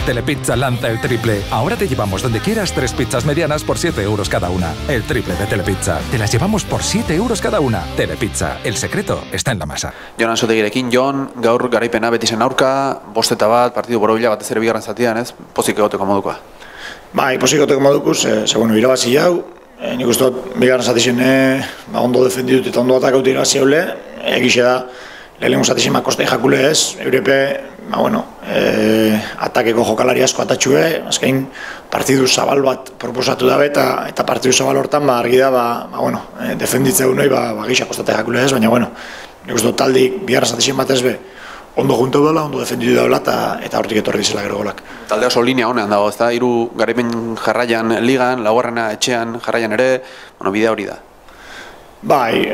Telepizza lanza el triple. Ahora te llevamos donde quieras 3 pizzas medianas por 7 euros cada una. El triple de Telepizza. Te las llevamos por 7 euros cada una. Telepizza. El secreto está en la masa. Jon Ansotegirekin, Jon, gaur garaipena Betisen aurka, 5-1 partidu borobila batez ere bigarren zatian, ez? Pozik egoteko modukoa. Bai, pozik egoteko modukuz, bueno, irabazi hau, nik uste dut bigarren zatizien ondo defenditut eta ondo atakaut irabazi haule, egixe da, lehenengo zatizien kostei jakule ez, Eurepe, atakeko jokalari asko atatxue, azkein partidu zabal bat proposatu dabe eta partidu zabal hortan argi da, defenditzeu noi, gisa kostate jakule ez, baina, nik uste dut taldik bigarren zatizien batez be, ondo juntu dela, ondo defenditu daula eta hortik etorri dizela gero golak. Talde oso linea honean dago, ez da, 3 garaipen jarraian ligan, laugarrena etxean jarraian ere, bidea hori da. Bai,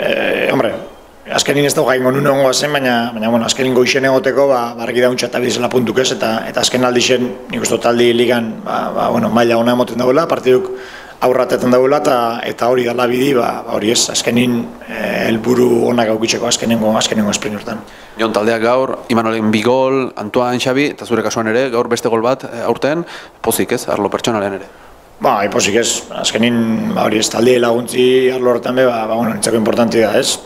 azkenin ez dago gaingo nuen ongoa zen, baina azkenin goixen egoteko argi dauntxa eta bidizela puntuk ez, eta azken aldixen, nik uste taldi ligan, maila hona emoten dagoela, partiduk aurratetan dagoela, eta hori dala bidi, hori ez, azkenin helburu onak aukitzeko azkenengo esprint hortan. Jon, taldeak gaur, Imanolen 2 gol, Antoine, Xabi, eta zure kasuan ere, gaur beste gol bat aurten, pozik ez, arlo pertsonalean ere. Bai, pozik ez, azkenin hori ez talde laguntzi arlo horretan be, nintzako importanti da ez,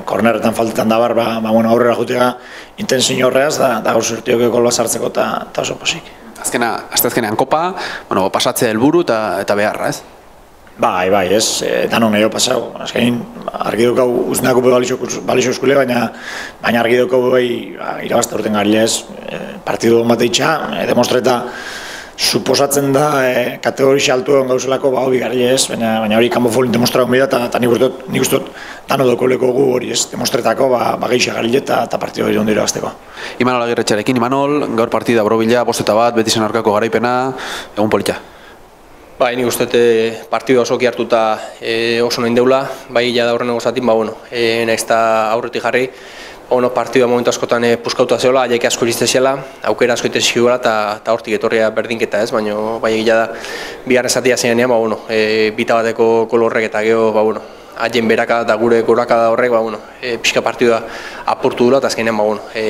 kornerretan faltetan da bar, aurrera jutega intensio horreaz, da gaur sortiok gol bat sartzeko eta oso pozik. Azteazkenean kopa, pasatzea helburu eta beharra, ez? Bai, ez, danon edo pasau. Azkenin, argi dukau uznako balixo eskule, baina argi dukau irabazta urten gari ez, partidu bat eitxa, demostreta suposatzen da kategorixa altu egon gauzelako hobi gari ez, baina hori kanbo folin demostratu bida, eta nik uste dut dano dokoleko gu hori ez, demostretako geixa gari eta partidu hori ondo irabazteko. Imanol Agirretxarekin, Imanol, gaur partida borobila, 5-1, Betisen aurkako garaipena, egun polita. Bai, nik uste partidua osoki hartuta oso noin deula, bai jada horren egozatik, nahiz eta aurretik jarri, partidua momentu askotan puskauta zeola, jake asko iristezela, aukera asko itezioela eta hortik etorria berdinketa ez, baina bai jada bigarren zatia zenean, bita bateko kolorrek eta geho, haien beraka eta gure goraka da horrek, pixka partidua apurtu dula eta azkenean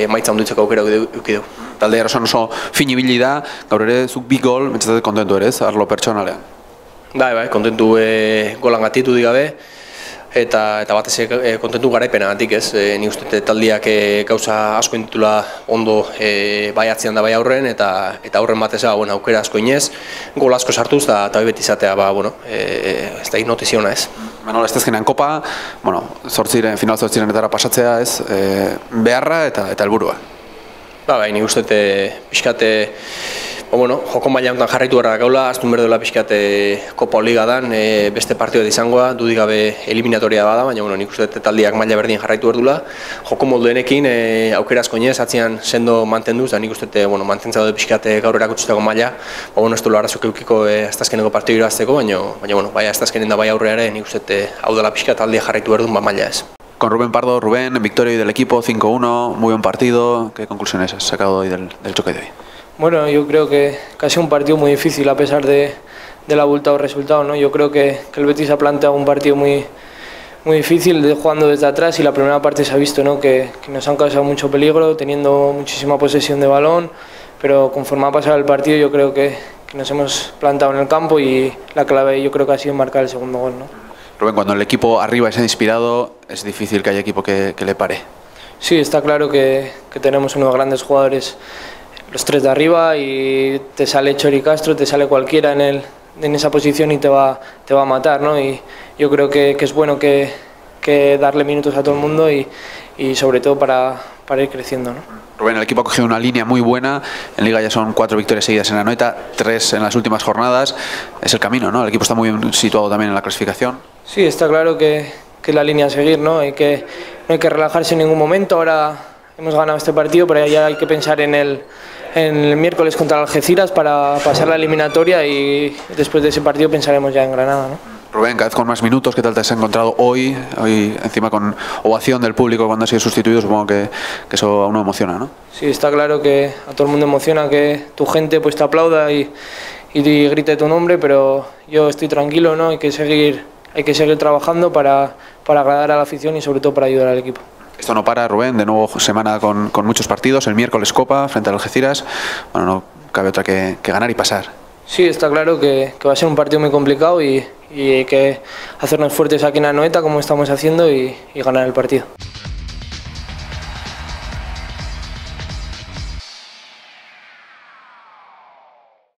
maitza onduitzeko aukera eduki du. Talde erosan oso finibili da, gaur ere zuk 2 gol, mentzatet kontentu ere ez, arlo pertsonalean? Bai, kontentu golan gatitu digabe, eta batez kontentu garaipena gatik ez, nik uste taldiak gauza asko intitula ondo bai atzean da bai aurren, eta aurren batez aukera asko inez, gol asko sartuz eta bai beti izatea, ez da notizio ona ez. Manol, ez tezkenean kopa, final 8-etara pasatzea ez, beharra eta helburua. Bai, nik uste pixkate, joko maila honetan jarraitu gara gaula, aztun berdoela pixkate kopa oliga dan, beste partidua izangoa, dudik gabe eliminatoria bada, baina nik uste taldiak maila berdin jarraitu berdula, joko molduenekin aukera asko inez, atzian sendo mantenduz, da nik uste mantentza dut pixkate gaur erakutsutako maila, ez duela arazok eukiko aztazkeneko partidu irazteko, baina bai aztazkenen da bai aurreare, nik uste hau dela pixka taldiak jarraitu berdun maila ez. Con Rubén Pardo, Rubén, victoria del equipo, 5-1, muy buen partido. ¿Qué conclusiones has sacado hoy del choque de hoy? Bueno, yo creo que ha sido un partido muy difícil a pesar del abultado resultado, ¿no? Yo creo que el Betis ha planteado un partido muy difícil jugando desde atrás y la primera parte se ha visto, ¿no? que nos han causado mucho peligro, teniendo muchísima posesión de balón, pero conforme ha pasado el partido yo creo que nos hemos plantado en el campo y la clave yo creo que ha sido marcar el segundo gol, ¿no? Rubén, cuando el equipo arriba es inspirado, es difícil que haya equipo que le pare. Sí, está claro que tenemos unos grandes jugadores, los 3 de arriba, y te sale Chori Castro, te sale cualquiera en esa posición y te va a matar, ¿no? Y yo creo que es bueno que darle minutos a todo el mundo y sobre todo para ir creciendo, ¿no? Rubén, el equipo ha cogido una línea muy buena, en Liga ya son 4 victorias seguidas en la Anoeta, 3 en las últimas jornadas, es el camino, ¿no? El equipo está muy bien situado también en la clasificación. Sí, está claro que es la línea a seguir, ¿no? No hay que relajarse en ningún momento. Ahora hemos ganado este partido, pero ya hay que pensar en el miércoles contra el Algeciras para pasar la eliminatoria y después de ese partido pensaremos ya en Granada, ¿no? Rubén, cada vez con más minutos, ¿qué tal te has encontrado hoy encima con ovación del público cuando has sido sustituido? Supongo que eso a uno emociona, ¿no? Sí, está claro que a todo el mundo emociona que tu gente pues te aplauda y grite tu nombre, pero yo estoy tranquilo, ¿no? Hay que seguir trabajando para agradar a la afición y sobre todo para ayudar al equipo. Esto no para, Rubén, de nuevo semana con muchos partidos, el miércoles Copa frente al Algeciras. Bueno, cabe otra que ganar y pasar. Sí, está claro que va a ser un partido muy complicado y hay que hacernos fuertes aquí en Anoeta como estamos haciendo y ganar el partido.